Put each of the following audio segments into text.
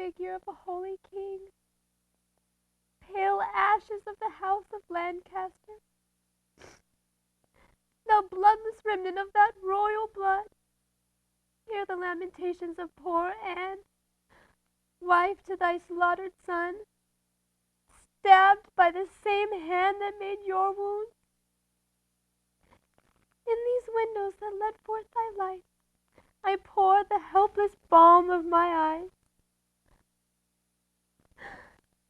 figure of a holy king. Pale ashes of the house of Lancaster. Thou bloodless remnant of that royal blood, hear the lamentations of poor Anne, wife to thy slaughtered son, stabbed by the same hand that made your wounds. In these windows that let forth thy light, I pour the helpless balm of my eyes.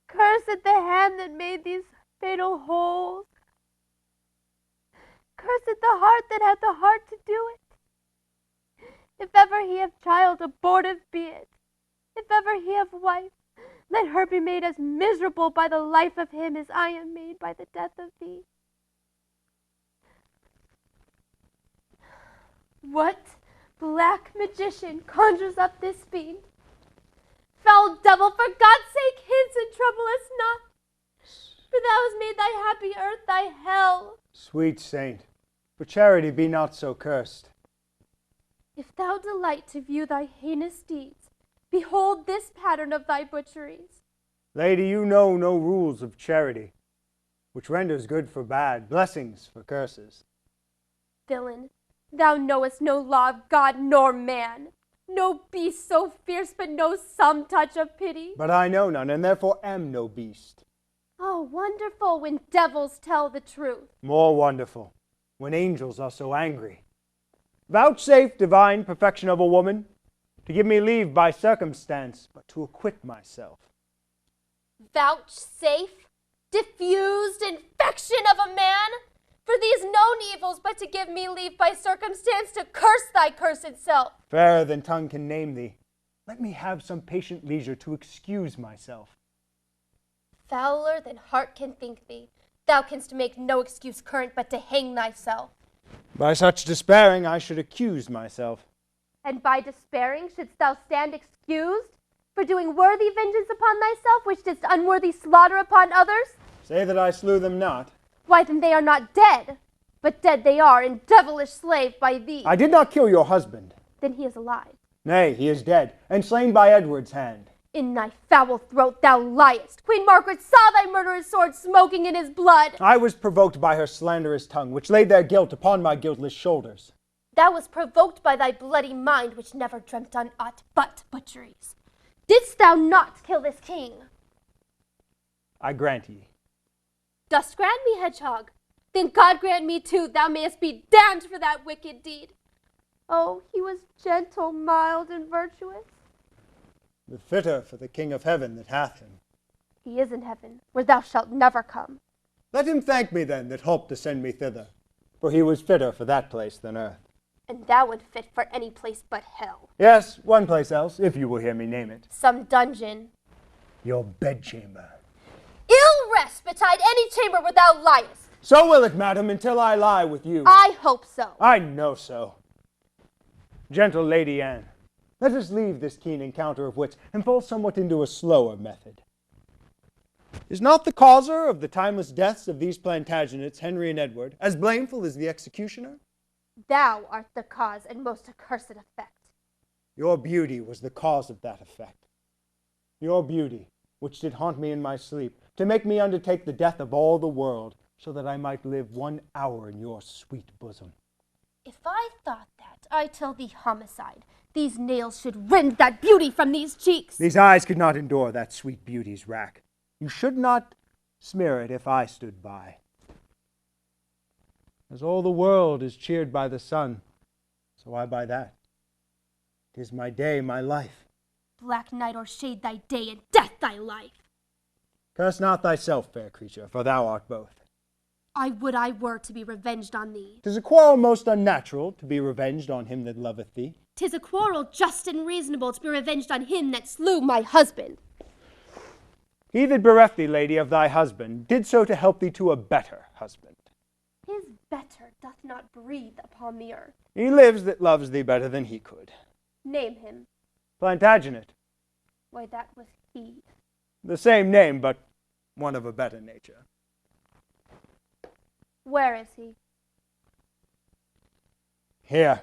Cursed the hand that made these fatal holes. Cursed the heart that had the heart to do it. If ever he have child, abortive be it. If ever he have wife, let her be made as miserable by the life of him as I am made by the death of thee. What black magician conjures up this fiend? Foul devil, for God's sake, hints and trouble us not, for thou hast made thy happy earth thy hell. Sweet saint, for charity be not so cursed. If thou delight to view thy heinous deeds, behold this pattern of thy butcheries. Lady, you know no rules of charity, which renders good for bad, blessings for curses. Villain, thou knowest no law of God nor man, no beast so fierce but knows some touch of pity. But I know none, and therefore am no beast. Oh, wonderful when devils tell the truth. More wonderful when angels are so angry. Vouchsafe, divine perfection of a woman, to give me leave by circumstance, but to acquit myself. Vouchsafe, diffused infection of a man, for these known evils, but to give me leave by circumstance to curse thy cursed self. Fairer than tongue can name thee, let me have some patient leisure to excuse myself. Fouler than heart can think thee, thou canst make no excuse current but to hang thyself. By such despairing I should accuse myself. And by despairing shouldst thou stand excused for doing worthy vengeance upon thyself, which didst unworthy slaughter upon others? Say that I slew them not. Why, then they are not dead, but dead they are, and devilish slave by thee. I did not kill your husband. Then he is alive. Nay, he is dead, and slain by Edward's hand. In thy foul throat thou liest. Queen Margaret saw thy murderous sword smoking in his blood. I was provoked by her slanderous tongue, which laid their guilt upon my guiltless shoulders. Thou wast provoked by thy bloody mind, which never dreamt on aught but butcheries. Didst thou not kill this king? I grant ye. Dost grant me, hedgehog? Then God grant me too, thou mayest be damned for that wicked deed. Oh, he was gentle, mild, and virtuous. The fitter for the King of heaven that hath him. He is in heaven, where thou shalt never come. Let him thank me then that holp to send me thither, for he was fitter for that place than earth. And thou would fit for any place but hell. Yes, one place else, if you will hear me name it. Some dungeon. Your bedchamber. Ill rest betide any chamber where thou liest. So will it, madam, until I lie with you. I hope so. I know so. Gentle Lady Anne, let us leave this keen encounter of wits and fall somewhat into a slower method. Is not the causer of the timeless deaths of these Plantagenets, Henry and Edward, as blameful as the executioner? Thou art the cause and most accursed effect. Your beauty was the cause of that effect. Your beauty, which did haunt me in my sleep, to make me undertake the death of all the world, so that I might live 1 hour in your sweet bosom. If I thought that, I tell thee homicide. These nails should rend that beauty from these cheeks. These eyes could not endure that sweet beauty's rack. You should not smear it if I stood by. As all the world is cheered by the sun, so I by that. 'Tis my day, my life. Black night o'ershade thy day, and death thy life. Curse not thyself, fair creature, for thou art both. I would I were to be revenged on thee. 'Tis a quarrel most unnatural to be revenged on him that loveth thee. 'Tis a quarrel just and reasonable to be revenged on him that slew my husband. He that bereft thee, lady, of thy husband, did so to help thee to a better husband. His better doth not breathe upon the earth. He lives that loves thee better than he could. Name him. Plantagenet. Why, that was he. The same name, but one of a better nature. Where is he? Here.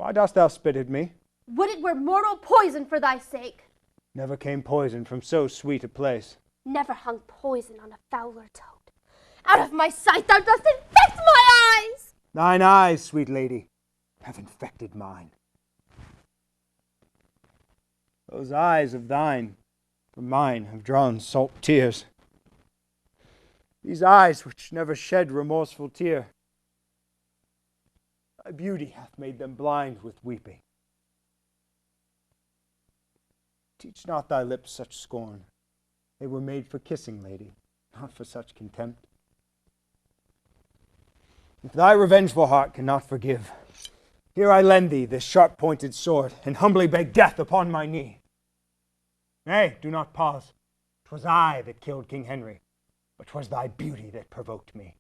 Why dost thou spit at me? Would it were mortal poison for thy sake! Never came poison from so sweet a place. Never hung poison on a fouler toad. Out of my sight, thou dost infect my eyes! Thine eyes, sweet lady, have infected mine. Those eyes of thine from mine have drawn salt tears. These eyes which never shed remorseful tear, thy beauty hath made them blind with weeping. Teach not thy lips such scorn. They were made for kissing, lady, not for such contempt. If thy revengeful heart cannot forgive, here I lend thee this sharp-pointed sword, and humbly beg death upon my knee. Nay, do not pause. 'Twas I that killed King Henry, but 'twas thy beauty that provoked me.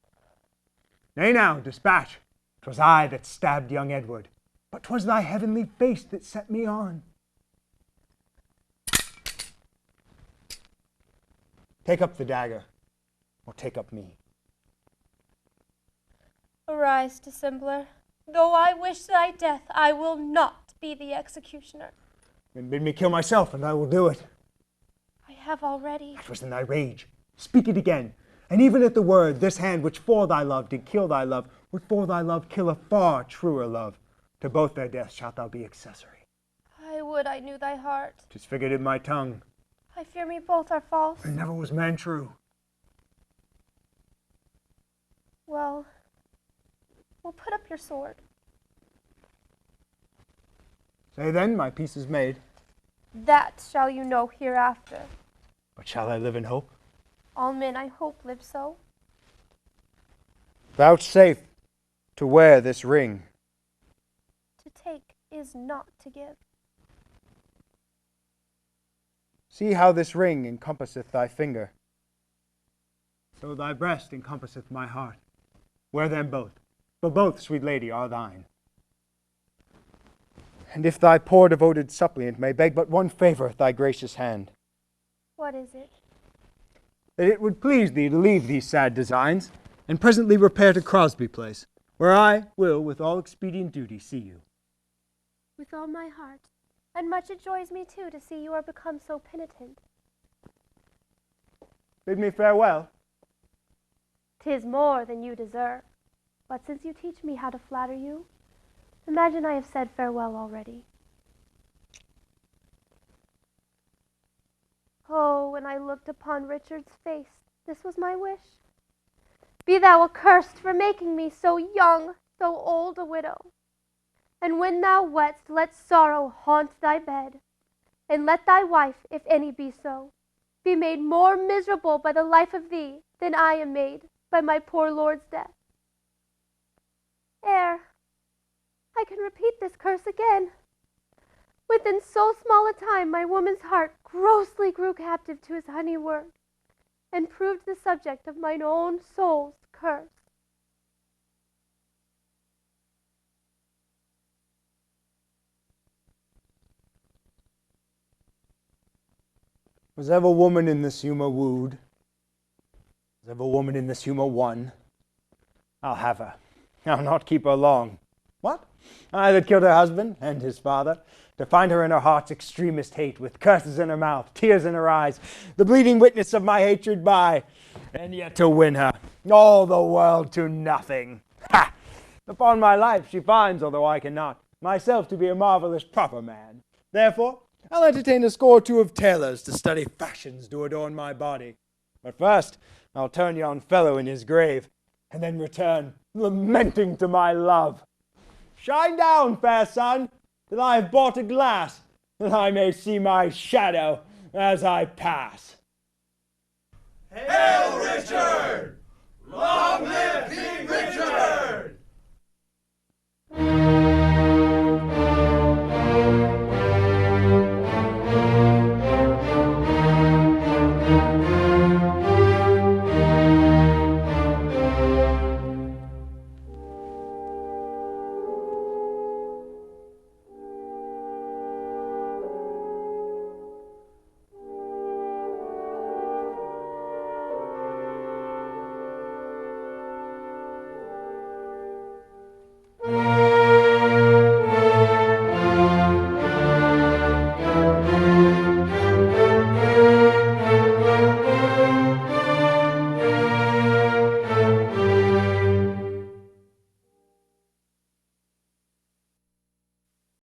Nay now, dispatch. 'Twas I that stabbed young Edward, but 'twas thy heavenly face that set me on. Take up the dagger, or take up me. Arise, dissembler. Though I wish thy death, I will not be the executioner. Then bid me kill myself, and I will do it. I have already. That was in thy rage. Speak it again. And even at the word, this hand which for thy love did kill thy love, would for thy love kill a far truer love. To both their deaths shalt thou be accessory. I would I knew thy heart. 'Tis figured in my tongue. I fear me both are false. And never was man true. Well, put up your sword. Say then, my peace is made. That shall you know hereafter. But shall I live in hope? All men, I hope, live so. Vouchsafe to wear this ring. To take is not to give. See how this ring encompasseth thy finger. So thy breast encompasseth my heart. Wear them both, for both, sweet lady, are thine. And if thy poor devoted suppliant may beg but one favor at thy gracious hand, What is it? that it would please thee to leave these sad designs, and presently repair to Crosby Place, where I will with all expedient duty see you. With all my heart. And much it joys me too to see you are become so penitent. Bid me farewell. 'Tis more than you deserve. But since you teach me how to flatter you, imagine I have said farewell already. Oh, when I looked upon Richard's face, this was my wish. Be thou accursed for making me so young, so old a widow. And when thou wettest, let sorrow haunt thy bed, and let thy wife, if any be so, be made more miserable by the life of thee than I am made by my poor lord's death. Ere I can repeat this curse again, within so small a time my woman's heart grossly grew captive to his honey word, and proved the subject of mine own soul's curse. Was ever woman in this humour wooed? Was ever woman in this humour won? I'll have her. I'll not keep her long. What? I that killed her husband and his father, to find her in her heart's extremest hate, with curses in her mouth, tears in her eyes, the bleeding witness of my hatred by, and yet to win her, all the world to nothing. Ha! Upon my life she finds, although I cannot, myself to be a marvellous proper man. Therefore, I'll entertain a score or two of tailors to study fashions to adorn my body. But first, I'll turn yon fellow in his grave, and then return, lamenting to my love. Shine down, fair sun, till I have bought a glass, that I may see my shadow as I pass. Hail, Richard! Long live King Richard!